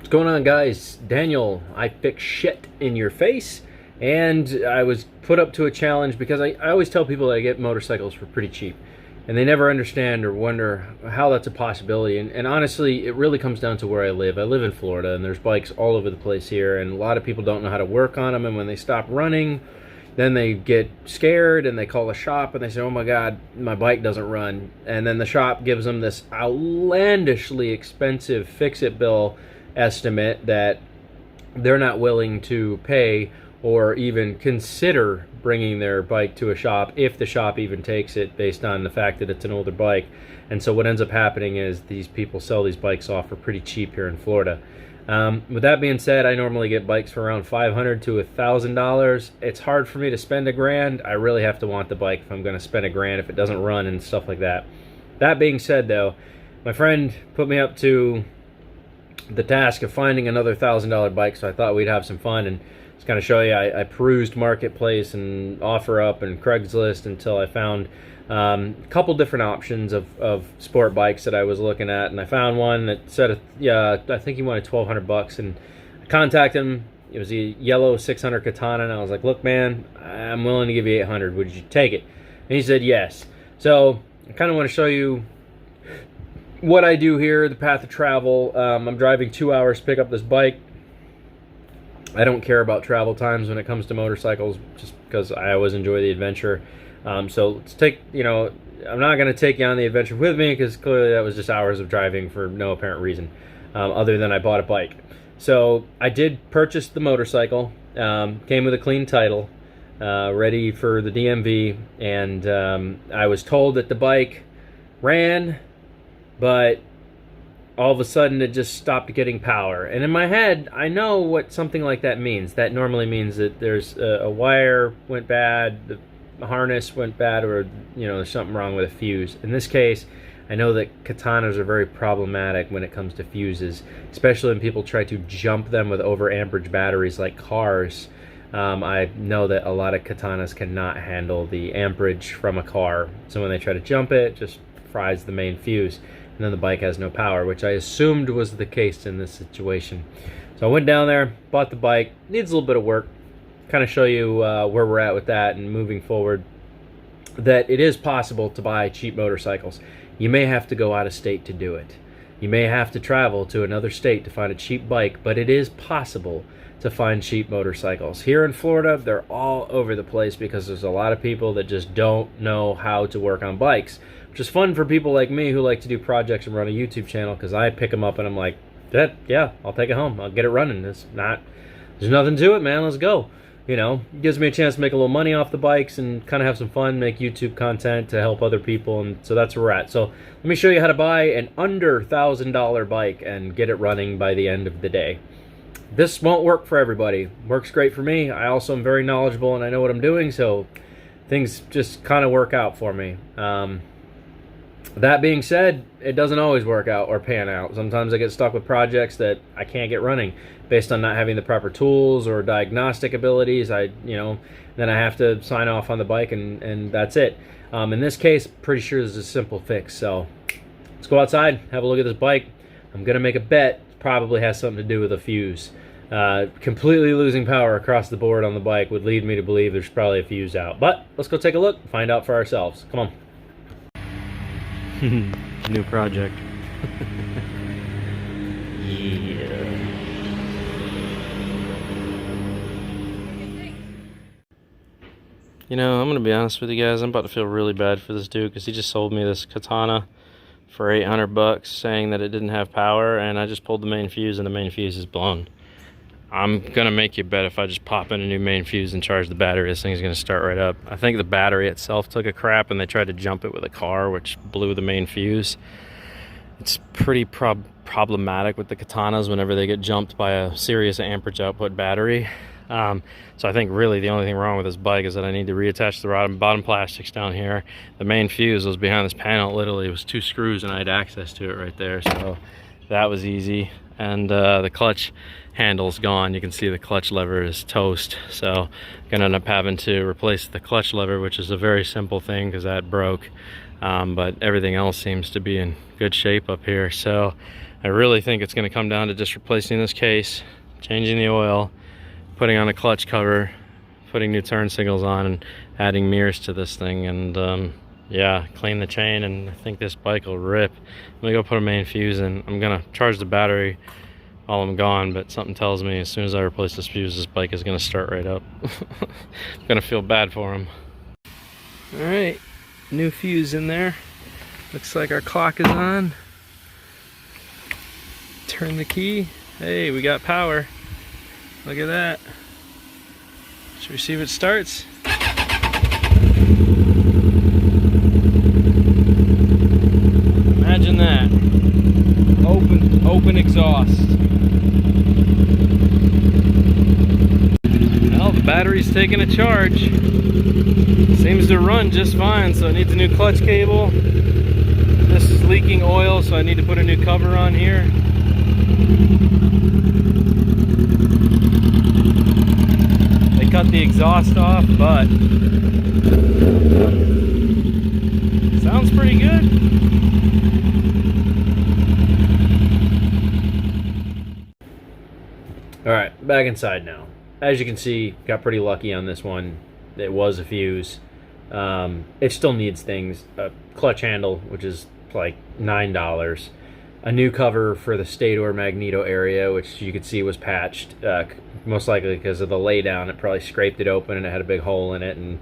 What's going on, guys? Daniel, I fix shit in your face, and I was put up to a challenge because I always tell people that I get motorcycles for pretty cheap, and they never understand or wonder how that's a possibility. And honestly, it really comes down to where I live. I live in Florida, and there's bikes all over the place here, and a lot of people don't know how to work on them, and when they stop running, then they get scared and they call the shop and they say, oh my God, my bike doesn't run. And then the shop gives them this outlandishly expensive fix-it bill estimate that they're not willing to pay or even consider bringing their bike to a shop if the shop even takes it, based on the fact that it's an older bike. And so what ends up happening is these people sell these bikes off for pretty cheap here in Florida. With that being said, I normally get bikes for around $500 to $1,000. It's hard for me to spend $1,000. I really have to want the bike if I'm going to spend $1,000 if it doesn't run and stuff like that. That being said, though, my friend put me up to the task of finding another $1,000 bike, so I thought we'd have some fun and just kind of show you. I perused Marketplace and OfferUp and Craigslist until I found a couple different options of sport bikes that I was looking at, and I found one that said, yeah, I think he wanted $1,200, and I contacted him. It was a yellow 600 Katana, and I was like, look, man, I'm willing to give you $800. Would you take it? And he said yes. So I kind of want to show you what I do here, the path of travel. I'm driving 2 hours to pick up this bike. I don't care about travel times when it comes to motorcycles, just because I always enjoy the adventure. So let's take, I'm not going to take you on the adventure with me, because clearly that was just hours of driving for no apparent reason, other than I bought a bike. So I did purchase the motorcycle, came with a clean title, ready for the DMV, and I was told that the bike ran, but all of a sudden it just stopped getting power. And in my head, I know what something like that means. That normally means that there's a wire went bad, the harness went bad, or there's something wrong with a fuse. In this case, I know that Katanas are very problematic when it comes to fuses, especially when people try to jump them with over amperage batteries like cars. I know that a lot of Katanas cannot handle the amperage from a car, so when they try to jump it just fries the main fuse, and then the bike has no power, which I assumed was the case in this situation. So I went down there, bought the bike. Needs a little bit of work. Kind of show you where we're at with that, and moving forward, that it is possible to buy cheap motorcycles. You may have to go out of state to do it. You may have to travel to another state to find a cheap bike, but it is possible to find cheap motorcycles. Here in Florida, they're all over the place because there's a lot of people that just don't know how to work on bikes, which is fun for people like me who like to do projects and run a YouTube channel, because I pick them up and I'm like, yeah, I'll take it home. I'll get it running. There's nothing to it, man. Let's go. It gives me a chance to make a little money off the bikes and kind of have some fun, make YouTube content to help other people, and so that's where we're at. So let me show you how to buy an under $1,000 bike and get it running by the end of the day. This won't work for everybody. Works great for me. I also am very knowledgeable and I know what I'm doing, so things just kind of work out for me. That being said, it doesn't always work out or pan out. Sometimes I get stuck with projects that I can't get running based on not having the proper tools or diagnostic abilities. Then I have to sign off on the bike, and that's it. In this case, pretty sure this is a simple fix. So let's go outside, have a look at this bike. I'm gonna make a bet. It probably has something to do with a fuse. Completely losing power across the board on the bike would lead me to believe there's probably a fuse out. But let's go take a look, find out for ourselves. Come on. New project. Yeah. I'm gonna be honest with you guys. I'm about to feel really bad for this dude, because he just sold me this Katana for $800, saying that it didn't have power, and I just pulled the main fuse and the main fuse is blown. I'm gonna make you bet if I just pop in a new main fuse and charge the battery, this thing's gonna start right up. I think the battery itself took a crap and they tried to jump it with a car, which blew the main fuse. It's pretty problematic with the Katanas whenever they get jumped by a serious amperage output battery. So I think really the only thing wrong with this bike is that I need to reattach the bottom plastics down here. The main fuse was behind this panel. Literally, it was 2 screws and I had access to it right there, so that was easy. And the clutch handle's gone. You can see the clutch lever is toast, so I'm gonna end up having to replace the clutch lever, which is a very simple thing because that broke. But everything else seems to be in good shape up here. So I really think it's going to come down to just replacing this case, changing the oil, putting on a clutch cover, putting new turn signals on, and adding mirrors to this thing, and yeah, clean the chain, and I think this bike will rip. I'm gonna go put a main fuse in. I'm gonna charge the battery while I'm gone, but something tells me as soon as I replace this fuse, this bike is gonna start right up. I'm gonna feel bad for him. All right, new fuse in there. Looks like our clock is on. Turn the key. Hey, we got power. Look at that. Should we see if it starts? Imagine that. Open exhaust. Well, the battery's taking a charge. Seems to run just fine, so it needs a new clutch cable. This is leaking oil, so I need to put a new cover on here. They cut the exhaust off, but sounds pretty good. Alright, back inside now. As you can see, got pretty lucky on this one. It was a fuse. It still needs things. A clutch handle, which is like $9. A new cover for the stator magneto area, which you could see was patched. Most likely because of the laydown, it probably scraped it open and it had a big hole in it. And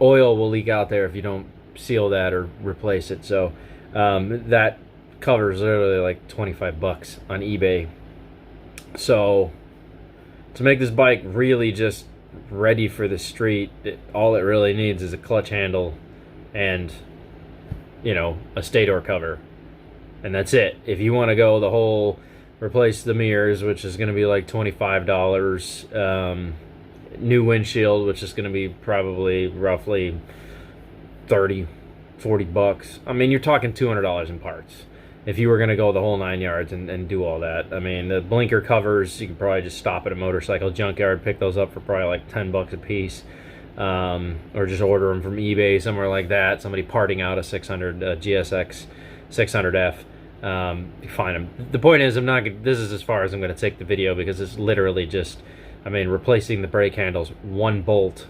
oil will leak out there if you don't seal that or replace it. So that cover is literally like 25 bucks on eBay. So to make this bike really just ready for the street, all it really needs is a clutch handle and, you know, a stator cover, and that's it. If you want to go the whole replace the mirrors, which is going to be like $25, new windshield, which is going to be probably roughly 30-40 bucks. I mean, you're talking $200 in parts if you were going to go the whole 9 yards and do all that. I mean, the blinker covers, you can probably just stop at a motorcycle junkyard, pick those up for probably like 10 bucks a piece, or just order them from eBay, somewhere like that. Somebody parting out a 600 GSX 600F, you find them. The point is, this is as far as I'm going to take the video, because it's literally just, I mean, replacing the brake handles, one bolt,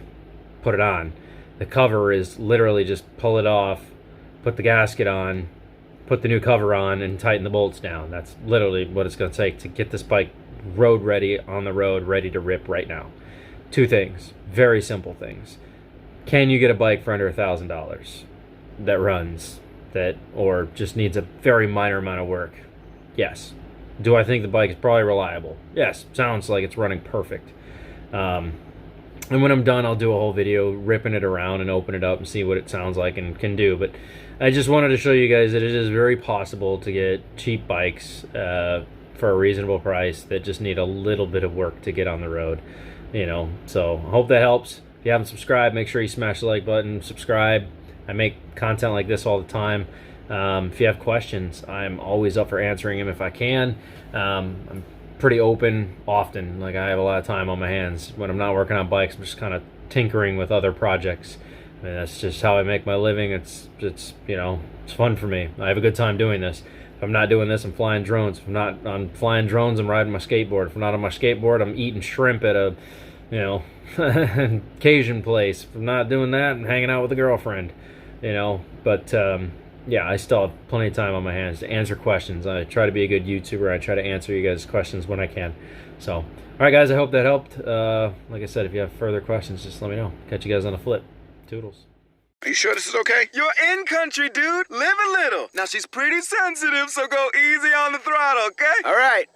put it on. The cover is literally just pull it off, put the gasket on, put the new cover on, and tighten the bolts down. That's literally what it's going to take to get this bike road ready, on the road, ready to rip right now. Two things, very simple things. Can you get a bike for under $1,000 that runs, or just needs a very minor amount of work? Yes. Do I think the bike is probably reliable? Yes. Sounds like it's running perfect. And when I'm done, I'll do a whole video ripping it around and open it up and see what it sounds like and can do. But I just wanted to show you guys that it is very possible to get cheap bikes for a reasonable price that just need a little bit of work to get on the road, you know. So I hope that helps. If you haven't subscribed, make sure you smash the like button, subscribe. I make content like this all the time. If you have questions, I'm always up for answering them if I can. I'm pretty open often. Like, I have a lot of time on my hands. When I'm not working on bikes, I'm just kind of tinkering with other projects. I mean, that's just how I make my living. It's you know, it's fun for me. I have a good time doing this. If I'm not doing this, I'm flying drones. If I'm not on flying drones, I'm riding my skateboard. If I'm not on my skateboard, I'm eating shrimp at a, you know, Cajun place. If I'm not doing that, I'm hanging out with a girlfriend, you know. But yeah, I still have plenty of time on my hands to answer questions. I try to be a good YouTuber. I try to answer you guys' questions when I can. So, all right, guys, I hope that helped. Like I said, if you have further questions, just let me know. Catch you guys on a flip. Toodles. Are you sure this is okay? You're in country, dude. Live a little. Now, she's pretty sensitive, so go easy on the throttle, okay? All right.